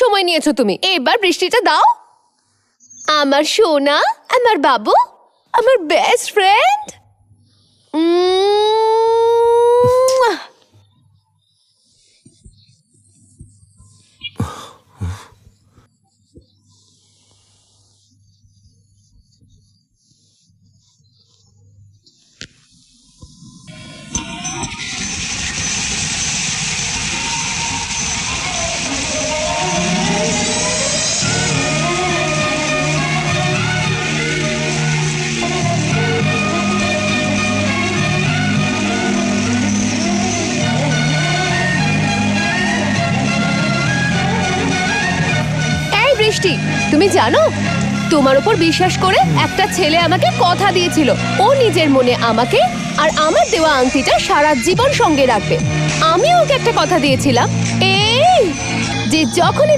সময় নিয়েছো তুমি, এবার বৃষ্টিটা দাও। আমার সোনা, আমার বাবু, আমার বেস্ট ফ্রেন্ড। বৃষ্টি, তুমি জানো তোমার উপর বিশ্বাস করে একটা ছেলে আমাকে কথা দিয়েছিল ও নিজের মনে আমাকে আর আমার দেওয়া আংটিটা সারা জীবন সঙ্গে রাখবে। আমিও ওকে একটা কথা দিয়েছিলাম, এই যে যখনই